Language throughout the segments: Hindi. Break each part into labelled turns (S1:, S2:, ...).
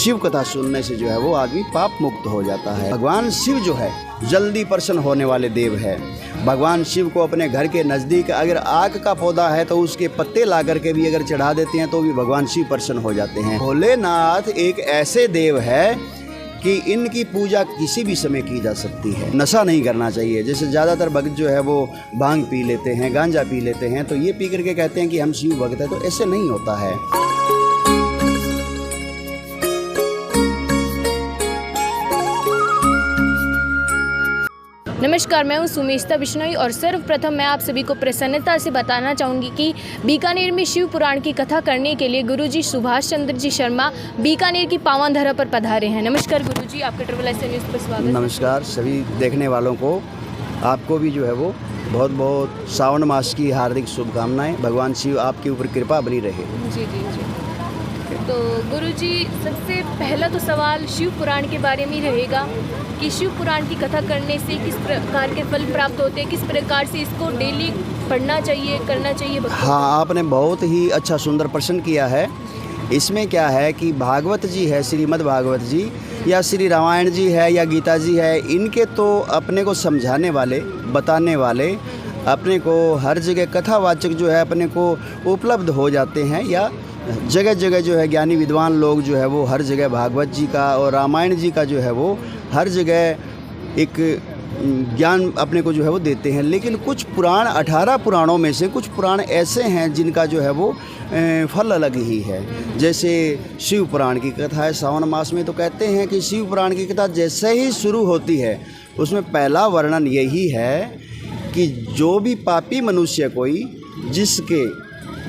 S1: शिव कथा सुनने से जो है वो आदमी पाप मुक्त हो जाता है। भगवान शिव जो है जल्दी प्रसन्न होने वाले देव है। भगवान शिव को अपने घर के नज़दीक अगर आग का पौधा है तो उसके पत्ते ला करके भी अगर चढ़ा देते हैं तो भी भगवान शिव प्रसन्न हो जाते हैं। भोलेनाथ एक ऐसे देव है कि इनकी पूजा किसी भी समय की जा सकती है। नशा नहीं करना चाहिए। जैसे ज़्यादातर भक्त जो है वो भांग पी लेते हैं, गांजा पी लेते हैं, तो ये पी करके कहते हैं कि हम शिव भक्त हैं, तो ऐसे नहीं होता है।
S2: नमस्कार, मैं हूं सुमेशता बिश्नोई और सर्वप्रथम मैं आप सभी को प्रसन्नता से बताना चाहूँगी कि बीकानेर में शिव पुराण की कथा करने के लिए गुरुजी सुभाष चंद्र जी शर्मा बीकानेर की पावन धरा पर पधारे हैं। नमस्कार गुरुजी, आपके ट्रिपल एस न्यूज़ पर स्वागत।
S1: नमस्कार सभी देखने वालों को, आपको भी जो है वो बहुत बहुत सावन मास की हार्दिक शुभकामनाएं। भगवान शिव आपके ऊपर कृपा बनी रहे।
S2: जी जी जी। तो गुरुजी, सबसे पहला तो सवाल शिव पुराण के बारे में रहेगा कि शिव पुराण की कथा करने से किस प्रकार के फल प्राप्त होते हैं, किस प्रकार से इसको डेली पढ़ना चाहिए, करना चाहिए।
S1: हाँ, आपने बहुत ही अच्छा सुंदर प्रश्न किया है। इसमें क्या है कि भागवत जी है, श्रीमद् भागवत जी या श्री रामायण जी है या गीता जी है, इनके तो अपने को समझाने वाले, बताने वाले, अपने को हर जगह कथावाचक जो है अपने को उपलब्ध हो जाते हैं, या जगह जगह जो है ज्ञानी विद्वान लोग जो है वो हर जगह भागवत जी का और रामायण जी का जो है वो हर जगह एक ज्ञान अपने को जो है वो देते हैं। लेकिन कुछ पुराण, 18 पुराणों में से कुछ पुराण ऐसे हैं जिनका जो है वो फल अलग ही है। जैसे शिव पुराण की कथा है सावन मास में, तो कहते हैं कि शिव पुराण की कथा जैसे ही शुरू होती है उसमें पहला वर्णन यही है कि जो भी पापी मनुष्य कोई, जिसके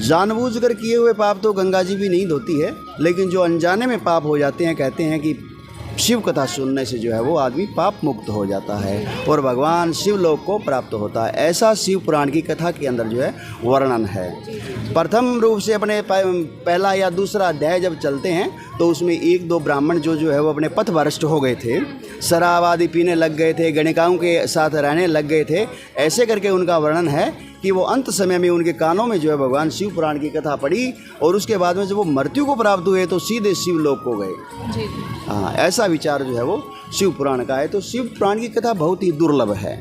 S1: जानबूझकर किए हुए पाप तो गंगा जी भी नहीं धोती है, लेकिन जो अनजाने में पाप हो जाते हैं, कहते हैं कि शिव कथा सुनने से जो है वो आदमी पाप मुक्त हो जाता है और भगवान शिव लोक को प्राप्त होता है। ऐसा शिव पुराण की कथा के अंदर जो है वर्णन है। प्रथम रूप से अपने पहला या दूसरा अध्याय जब चलते हैं तो उसमें एक दो ब्राह्मण जो है वो अपने पथभ्रष्ट हो गए थे, शराब आदि पीने लग गए थे, गणिकाओं के साथ रहने लग गए थे। ऐसे करके उनका वर्णन है कि वो अंत समय में उनके कानों में जो है भगवान शिव पुराण की कथा पड़ी और उसके बाद में जब वो मृत्यु को प्राप्त हुए तो सीधे शिव लोक को गए। हाँ, ऐसा विचार जो है वो शिव पुराण का है। तो शिव पुराण की कथा बहुत ही दुर्लभ है।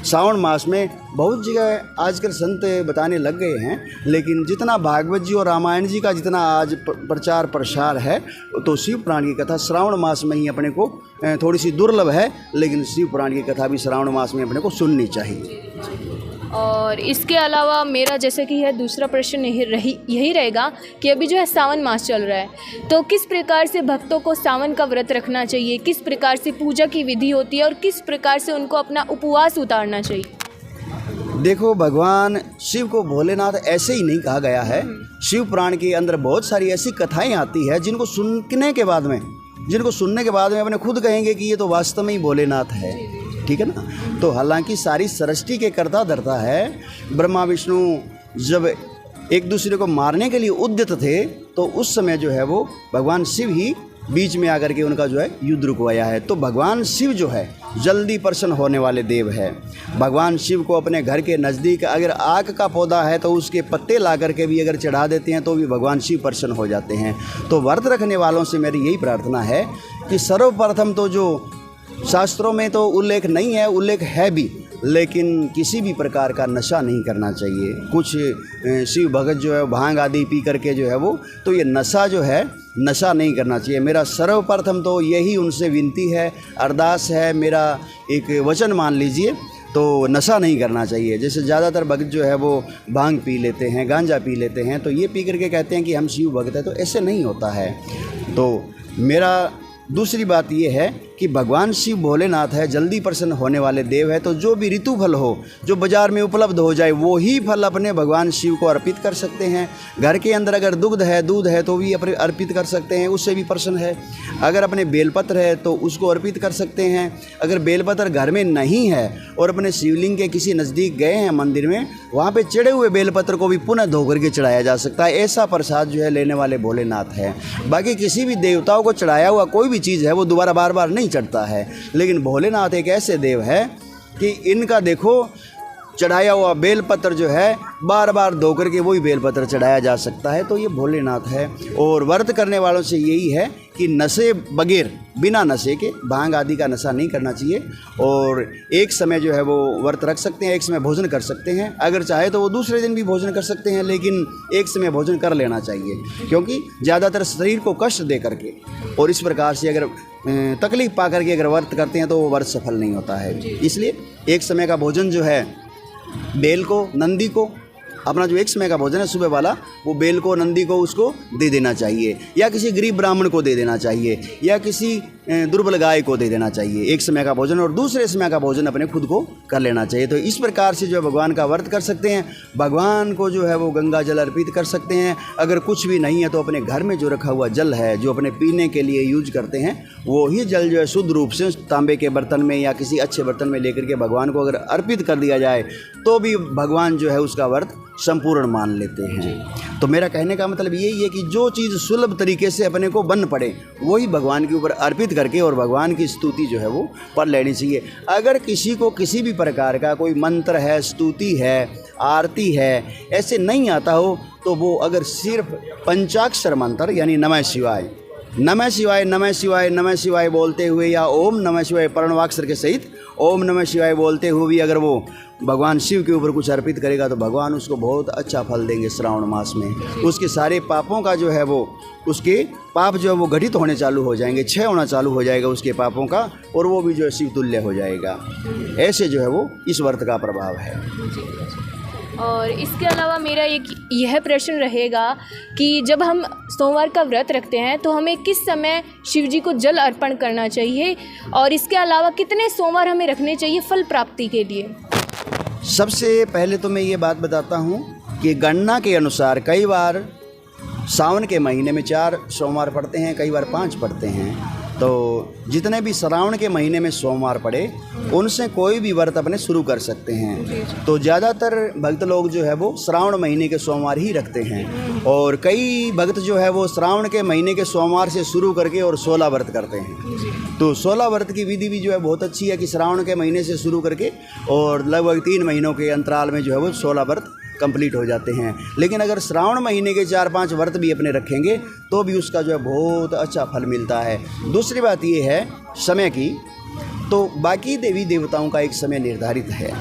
S1: सावन मास में बहुत जगह आजकल संत बताने लग गए हैं, लेकिन जितना भागवत जी और रामायण जी का जितना आज प्रचार प्रसार है, तो शिव पुराण की कथा श्रावण मास में ही अपने को थोड़ी सी दुर्लभ है, लेकिन शिव पुराण की कथा भी श्रावण मास में अपने को सुननी चाहिए।
S2: और इसके अलावा मेरा जैसे कि है दूसरा प्रश्न यही रहेगा कि अभी जो है सावन मास चल रहा है, तो किस प्रकार से भक्तों को सावन का व्रत रखना चाहिए, किस प्रकार से पूजा की विधि होती है और किस प्रकार से उनको अपना उपवास उतारना चाहिए।
S1: देखो, भगवान शिव को भोलेनाथ ऐसे ही नहीं कहा गया है। शिव पुराण के अंदर बहुत सारी ऐसी कथाएं आती है जिनको सुनने के बाद में अपने खुद कहेंगे कि ये तो वास्तव में ही भोलेनाथ है। ठीक है ना। तो हालांकि सारी सृष्टि के कर्ता धर्ता है। ब्रह्मा विष्णु जब एक दूसरे को मारने के लिए उद्यत थे तो उस समय जो है वो भगवान शिव ही बीच में आकर के उनका जो है युद्ध रुकवाया है। तो भगवान शिव जो है जल्दी प्रसन्न होने वाले देव है। भगवान शिव को अपने घर के नज़दीक अगर आग का पौधा है तो उसके पत्ते ला करके भी अगर चढ़ा देते हैं तो भी भगवान शिव प्रसन्न हो जाते हैं। तो व्रत रखने वालों से मेरी यही प्रार्थना है कि सर्वप्रथम तो जो शास्त्रों में तो उल्लेख नहीं है, उल्लेख है भी, लेकिन किसी भी प्रकार का नशा नहीं करना चाहिए। कुछ शिव भगत जो है भांग आदि पी करके जो है वो, तो ये नशा जो है, नशा नहीं करना चाहिए। मेरा सर्वप्रथम तो यही उनसे विनती है, अरदास है, मेरा एक वचन मान लीजिए, तो नशा नहीं करना चाहिए। जैसे ज़्यादातर भक्त जो है वो भांग पी लेते हैं, गांजा पी लेते हैं, तो ये पी करके कहते हैं कि हम शिव भक्त हैं, तो ऐसे नहीं होता है। तो मेरा दूसरी बात ये है कि भगवान शिव भोलेनाथ है, जल्दी प्रसन्न होने वाले देव है। तो जो भी ऋतु फल हो, जो बाज़ार में उपलब्ध हो जाए, वो ही फल अपने भगवान शिव को अर्पित कर सकते हैं। घर के अंदर अगर दूध है तो भी अपने अर्पित कर सकते हैं, उससे भी प्रसन्न है। अगर अपने बेलपत्र है तो उसको अर्पित कर सकते हैं। अगर बेलपत्र घर में नहीं है और अपने शिवलिंग के किसी नज़दीक गए हैं मंदिर में, वहाँ पर चढ़े हुए बेलपत्र को भी पुनः धो करके चढ़ाया जा सकता है। ऐसा प्रसाद जो है लेने वाले भोलेनाथ है। बाकी किसी भी देवताओं को चढ़ाया हुआ कोई भी चीज़ है वो दोबारा बार बार नहीं चढ़ता है, लेकिन भोलेनाथ एक ऐसे देव है कि इनका देखो चढ़ाया हुआ बेलपत्र जो है बार बार धो करके वही बेलपत्र चढ़ाया जा सकता है। तो ये भोलेनाथ है। और व्रत करने वालों से यही है कि नशे बगैर, बिना नशे के, भांग आदि का नशा नहीं करना चाहिए। और एक समय जो है वो व्रत रख सकते हैं, एक समय भोजन कर सकते हैं। अगर चाहे तो वो दूसरे दिन भी भोजन कर सकते हैं, लेकिन एक समय भोजन कर लेना चाहिए, क्योंकि ज़्यादातर शरीर को कष्ट दे करके और इस प्रकार से अगर तकलीफ पा करके अगर व्रत करते हैं तो वो व्रत सफल नहीं होता है। इसलिए एक समय का भोजन जो है बेल को, नंदी को, अपना जो एक समय का भोजन है सुबह वाला, वो बेल को, नंदी को उसको दे देना चाहिए, या किसी गरीब ब्राह्मण को दे देना चाहिए, या किसी दुर्बल गाय को दे देना चाहिए एक समय का भोजन, और दूसरे समय का भोजन अपने खुद को कर लेना चाहिए। तो इस प्रकार से जो है भगवान का व्रत कर सकते हैं। भगवान को जो है वो गंगा जल अर्पित कर सकते हैं। अगर कुछ भी नहीं है तो अपने घर में जो रखा हुआ जल है, जो अपने पीने के लिए यूज करते हैं, वो ही जल जो है शुद्ध रूप से तांबे के बर्तन में या किसी अच्छे बर्तन में लेकर के भगवान को अगर अर्पित कर दिया जाए तो भी भगवान जो है उसका व्रत संपूर्ण मान लेते हैं। तो मेरा कहने का मतलब यही है कि जो चीज़ सुलभ तरीके से अपने को बन पड़े वही भगवान के ऊपर अर्पित करके और भगवान की स्तुति जो है वो पढ़ लेनी चाहिए। अगर किसी को किसी भी प्रकार का कोई मंत्र है, स्तुति है, आरती है, ऐसे नहीं आता हो तो वो अगर सिर्फ पंचाक्षर मंत्र यानी नमः शिवाय, नमः शिवाय, नमः शिवाय, नमः शिवाय बोलते हुए, या ओम नमः शिवाय प्रणवाक्षर के सहित ओम नमः शिवाय बोलते हुए भी अगर वो भगवान शिव के ऊपर कुछ अर्पित करेगा तो भगवान उसको बहुत अच्छा फल देंगे। श्रावण मास में उसके सारे पापों का जो है वो, उसके पाप जो है वो घटित होने चालू हो जाएंगे, क्षय होना चालू हो जाएगा उसके पापों का, और वो भी जो है शिव तुल्य हो जाएगा। ऐसे जो है वो इस व्रत का प्रभाव है।
S2: और इसके अलावा मेरा एक यह प्रश्न रहेगा कि जब हम सोमवार का व्रत रखते हैं तो हमें किस समय शिव जी को जल अर्पण करना चाहिए, और इसके अलावा कितने सोमवार हमें रखने चाहिए फल प्राप्ति के लिए?
S1: सबसे पहले तो मैं ये बात बताता हूँ कि गणना के अनुसार कई बार सावन के महीने में 4 सोमवार पड़ते हैं, कई बार 5 पड़ते हैं। तो जितने भी श्रावण के महीने में सोमवार पड़े उनसे कोई भी व्रत अपने शुरू कर सकते हैं। तो ज़्यादातर भक्त लोग जो है वो श्रावण महीने के सोमवार ही रखते हैं, और कई भक्त जो है वो श्रावण के महीने के सोमवार से शुरू करके और 16 व्रत करते हैं। तो 16 व्रत की विधि भी जो है बहुत अच्छी है कि श्रावण के महीने से शुरू करके और लगभग 3 महीनों के अंतराल में जो है वो 16 व्रत कंप्लीट हो जाते हैं। लेकिन अगर श्रावण महीने के 4-5 व्रत भी अपने रखेंगे तो भी उसका जो है बहुत अच्छा फल मिलता है। दूसरी बात ये है समय की, तो बाकी देवी देवताओं का एक समय निर्धारित है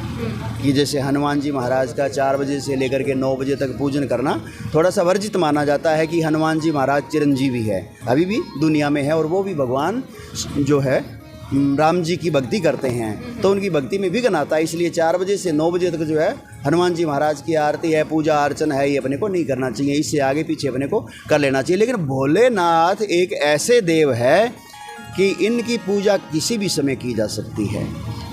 S1: कि जैसे हनुमान जी महाराज का 4 बजे से लेकर के 9 बजे तक पूजन करना थोड़ा सा वर्जित माना जाता है, कि हनुमान जी महाराज चिरंजीवी है, अभी भी दुनिया में है, और वो भी भगवान जो है राम जी की भक्ति करते हैं, तो उनकी भक्ति में विघ्न आता है। इसलिए 4 बजे से 9 बजे तक जो है हनुमान जी महाराज की आरती है, पूजा अर्चना है, ये अपने को नहीं करना चाहिए। इससे आगे पीछे अपने को कर लेना चाहिए। लेकिन भोलेनाथ एक ऐसे देव है कि इनकी पूजा किसी भी समय की जा सकती है,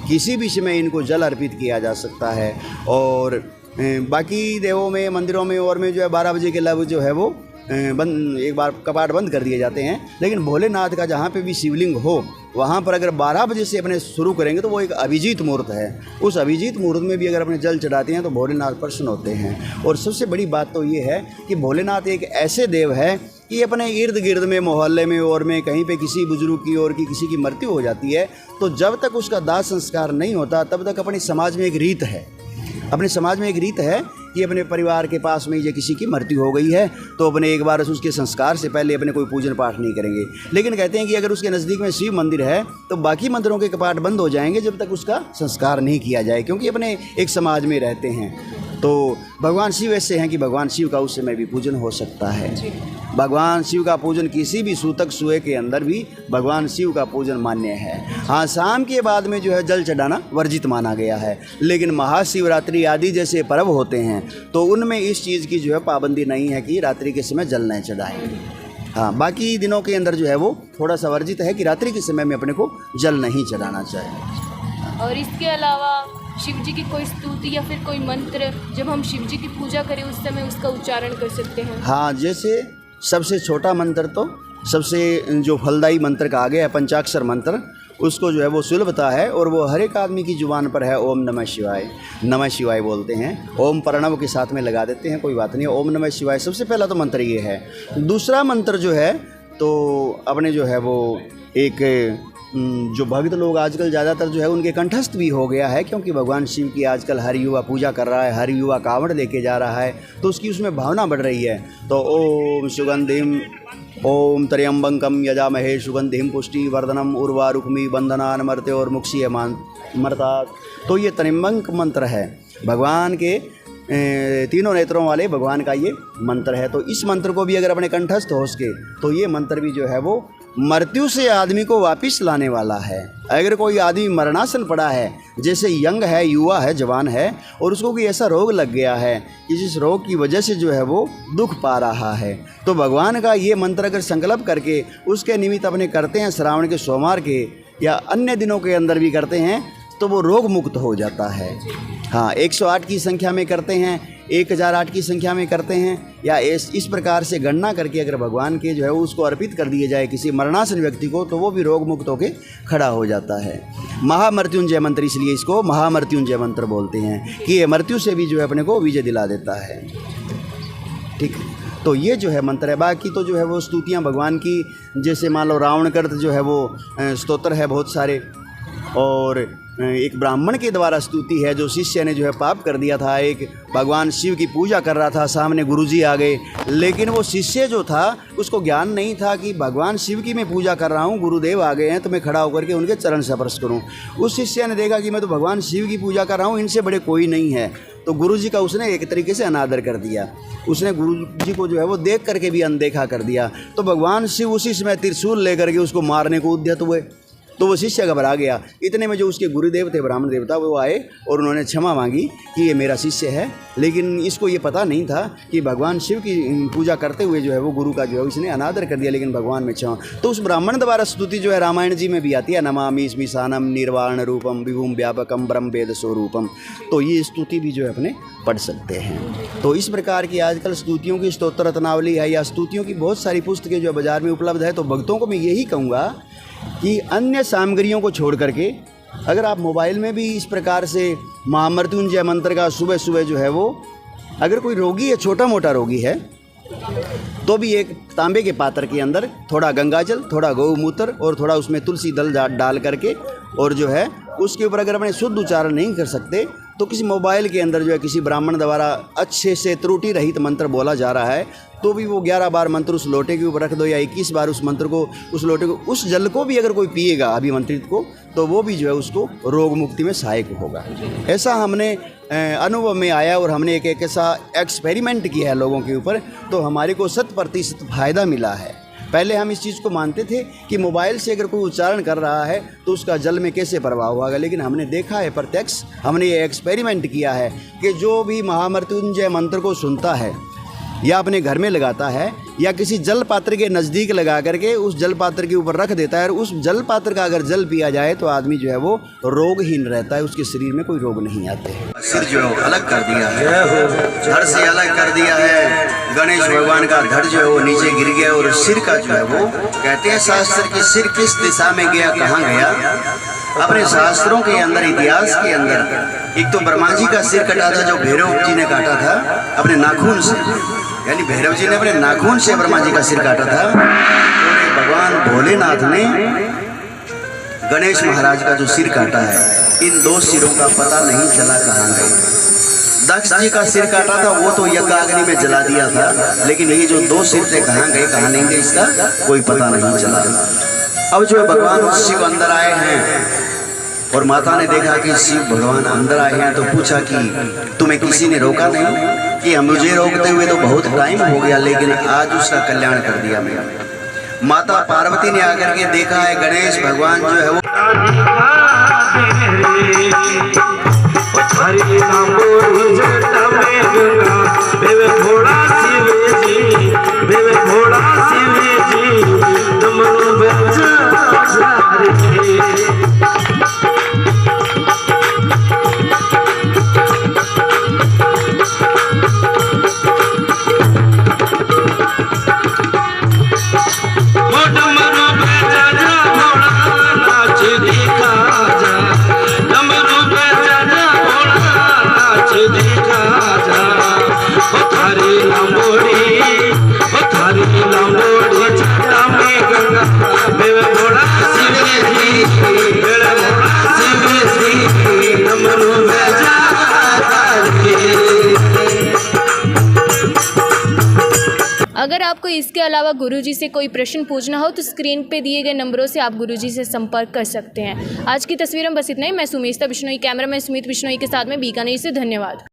S1: किसी भी समय इनको जल अर्पित किया जा सकता है। और बाकी देवों में, मंदिरों में और में जो है 12 बजे के लगभग जो है वो बंद, एक बार कपाट बंद कर दिए जाते हैं। लेकिन भोलेनाथ का जहाँ पे भी शिवलिंग हो वहाँ पर अगर 12 बजे से अपने शुरू करेंगे तो वो एक अभिजीत मुहूर्त है। उस अभिजीत मुहूर्त में भी अगर अपने जल चढ़ाते हैं तो भोलेनाथ प्रसन्न होते हैं। और सबसे बड़ी बात तो ये है कि भोलेनाथ एक ऐसे देव है कि अपने इर्द गिर्द में, मोहल्ले में और में कहीं पे किसी बुजुर्ग की और की किसी की मृत्यु हो जाती है तो जब तक उसका दाह संस्कार नहीं होता तब तक अपने समाज में एक रीत है, अपने समाज में एक रीत है कि अपने परिवार के पास में ये किसी की मृत्यु हो गई है तो अपने एक बार उसके संस्कार से पहले अपने कोई पूजन पाठ नहीं करेंगे। लेकिन कहते हैं कि अगर उसके नज़दीक में शिव मंदिर है तो बाकी मंदिरों के कपाट बंद हो जाएंगे जब तक उसका संस्कार नहीं किया जाए, क्योंकि अपने एक समाज में रहते हैं। तो भगवान शिव ऐसे हैं कि भगवान शिव का उस समय भी पूजन हो सकता है। भगवान शिव का पूजन किसी भी सूतक सुए के अंदर भी भगवान शिव का पूजन मान्य है। हाँ, शाम के बाद में जो है जल चढ़ाना वर्जित माना गया है। लेकिन महाशिवरात्रि आदि जैसे पर्व होते हैं तो उनमें इस चीज़ की जो है पाबंदी नहीं है कि रात्रि के समय जल नहीं चढ़ाएं। हाँ, बाकी दिनों के अंदर जो है वो थोड़ा सा वर्जित है कि रात्रि के समय में अपने को जल नहीं चढ़ाना चाहिए।
S2: और इसके अलावा शिव जी की कोई स्तुति या फिर कोई मंत्र जब हम शिव जी की पूजा करें उस समय उसका उच्चारण कर सकते हैं?
S1: हाँ, जैसे सबसे छोटा मंत्र तो सबसे जो फलदायी मंत्र कहा गया है पंचाक्षर मंत्र, उसको जो है वो सुलभता है और वो हर एक आदमी की जुबान पर है। ओम नमः शिवाय, नमः शिवाय बोलते हैं, ओम प्रणव के साथ में लगा देते हैं, कोई बात नहीं। ओम नमः शिवाय सबसे पहला तो मंत्र ये है। दूसरा मंत्र जो है तो अपने जो है वो एक जो भक्त लोग आजकल ज़्यादातर जो है उनके कंठस्थ भी हो गया है, क्योंकि भगवान शिव की आजकल हर युवा पूजा कर रहा है, हर युवा कांवड़ लेके जा रहा है, तो उसकी उसमें भावना बढ़ रही है। तो ओम सुगंधिम ओम त्र्यंबकम यजामहे सुगंधिम पुष्टि वर्धनम उर्वारुकमी बंधनान मर्त्य और मुक्षीय मरता। तो ये त्र्यंबक मंत्र है, भगवान के तीनों नेत्रों वाले भगवान का ये मंत्र है। तो इस मंत्र को भी अगर अपने कंठस्थ हो सके तो ये मंत्र भी जो है वो मृत्यु से आदमी को वापस लाने वाला है। अगर कोई आदमी मरणासन पड़ा है, जैसे यंग है, युवा है, जवान है, और उसको कोई ऐसा रोग लग गया है कि जिस रोग की वजह से जो है वो दुख पा रहा है, तो भगवान का ये मंत्र अगर संकल्प करके उसके निमित्त अपने करते हैं, श्रावण के सोमवार के या अन्य दिनों के अंदर भी करते हैं, तो वो रोग मुक्त हो जाता है। हाँ, 108 की संख्या में करते हैं, 1008 की संख्या में करते हैं, या इस प्रकार से गणना करके अगर भगवान के जो है उसको अर्पित कर दिए जाए किसी मरणासन व्यक्ति को, तो वो भी रोग मुक्त होकर खड़ा हो जाता है। महामृत्युंजय मंत्र, इसलिए इसको महामृत्युंजय मंत्र बोलते हैं कि ये मृत्यु से भी जो है अपने को विजय दिला देता है। ठीक, तो ये जो है मंत्र है। बाकी तो जो है वो स्तुतियाँ भगवान की, जैसे मान लो रावण कर्त जो है वो स्तोत्र है बहुत सारे, और एक ब्राह्मण के द्वारा स्तुति है, जो शिष्य ने जो है पाप कर दिया था, एक भगवान शिव की पूजा कर रहा था, सामने गुरुजी आ गए, लेकिन वो शिष्य जो था उसको ज्ञान नहीं था कि भगवान शिव की मैं पूजा कर रहा हूँ, गुरुदेव आ गए हैं तो मैं खड़ा होकर के उनके चरण स्पर्श करूँ। उस शिष्य ने देखा कि मैं तो भगवान शिव की पूजा कर रहा हूँ, इनसे बड़े कोई नहीं है, तो गुरुजी का उसने एक तरीके से अनादर कर दिया। उसने गुरुजी को जो है वो देख करके भी अनदेखा कर दिया। तो भगवान शिव उसी समय त्रिशूल लेकर के उसको मारने को उद्यत हुए। तो वो शिष्य घबरा गया। इतने में जो उसके गुरुदेव थे, ब्राह्मण देवता, वो आए और उन्होंने क्षमा मांगी कि ये मेरा शिष्य है, लेकिन इसको ये पता नहीं था कि भगवान शिव की पूजा करते हुए जो है वो गुरु का जो है इसने अनादर कर दिया, लेकिन भगवान में क्षमा। तो उस ब्राह्मण द्वारा स्तुति जो है रामायण जी में भी आती है, नमामि स्मिशानम निर्वाण रूपम विभुम व्यापकम ब्रह्म वेद स्वरूपम। तो ये स्तुति भी जो है अपने पढ़ सकते हैं। तो इस प्रकार की आजकल स्तुतियों की स्तोत्र रत्नावली है, या स्तुतियों की बहुत सारी पुस्तकें जो बाज़ार में उपलब्ध है। तो भक्तों को मैं यही कहूँगा कि अन्य सामग्रियों को छोड़ करके अगर आप मोबाइल में भी इस प्रकार से महामृत्युंजय मंत्र का सुबह सुबह जो है वो, अगर कोई रोगी है, छोटा मोटा रोगी है, तो भी एक तांबे के पात्र के अंदर थोड़ा गंगाजल, थोड़ा गौमूत्र और थोड़ा उसमें तुलसी दल डाल करके, और जो है उसके ऊपर अगर अपने शुद्ध उच्चारण नहीं कर सकते तो किसी मोबाइल के अंदर जो है किसी ब्राह्मण द्वारा अच्छे से त्रुटि रहित मंत्र बोला जा रहा है, तो भी वो 11 बार मंत्र उस लोटे के ऊपर रख दो, या 21 बार उस मंत्र को, उस लोटे को, उस जल को भी अगर कोई पिएगा अभिमंत्रित को, तो वो भी जो है उसको रोग मुक्ति में सहायक होगा। ऐसा हमने अनुभव में आया, और हमने एक ऐसा एक्सपेरिमेंट किया है लोगों के ऊपर, तो हमारे को 100% फ़ायदा मिला है। पहले हम इस चीज़ को मानते थे कि मोबाइल से अगर कोई उच्चारण कर रहा है तो उसका जल में कैसे प्रभाव होगा, लेकिन हमने देखा है प्रत्यक्ष, हमने ये एक्सपेरिमेंट किया है कि जो भी महामृत्युंजय मंत्र को सुनता है या अपने घर में लगाता है या किसी जल पात्र के नज़दीक लगा करके उस जल पात्र के ऊपर रख देता है, और उस जल पात्र का अगर जल पिया जाए तो आदमी जो है वो रोगहीन रहता है, उसके शरीर में कोई रोग नहीं आते। सिर जो है अलग कर दिया है, धड़ से अलग कर दिया है। गणेश भगवान का धड़ जो है वो नीचे गिर गया, और सिर का जो है वो कहते हैं शास्त्र के सिर किस दिशा में गया, कहाँ गया। अपने शास्त्रों के अंदर, इतिहास के अंदर, एक तो ब्रह्मा जी का सिर कटा था जो भैरव जी ने काटा था अपने नाखून से, यानी भैरव जी ने अपने नाखून से ब्रह्मा जी का सिर काटा था। और भगवान भोलेनाथ ने गणेश महाराज का जो सिर काटा है, इन 2 सिरों का पता नहीं चला कहाँ गए। दक्ष जी का सिर काटा था, वो तो यज्ञाग्नि में जला दिया था, लेकिन ये जो 2 सिर थे कहाँ गए कहाँ नहीं गए, इसका कोई पता नहीं चला। अब जो भगवान शिव अंदर आए हैं, और माता ने देखा कि शिव भगवान अंदर आए हैं, तो पूछा कि तुम्हें किसी ने रोका नहीं? कि हम मुझे रोकते हुए तो बहुत टाइम हो गया, लेकिन आज उसका कल्याण कर दिया मैं। माता पार्वती ने आकर के देखा है गणेश भगवान जो है वो
S3: देखा
S2: अगर आपको इसके अलावा गुरुजी से कोई प्रश्न पूछना हो तो स्क्रीन पे दिए गए नंबरों से आप गुरुजी से संपर्क कर सकते हैं। आज की तस्वीर में बस इतना ही। मैं सुमेशता बिश्नोई, कैमरामैन सुमित बिश्नोई के साथ में बीकानेर से। धन्यवाद।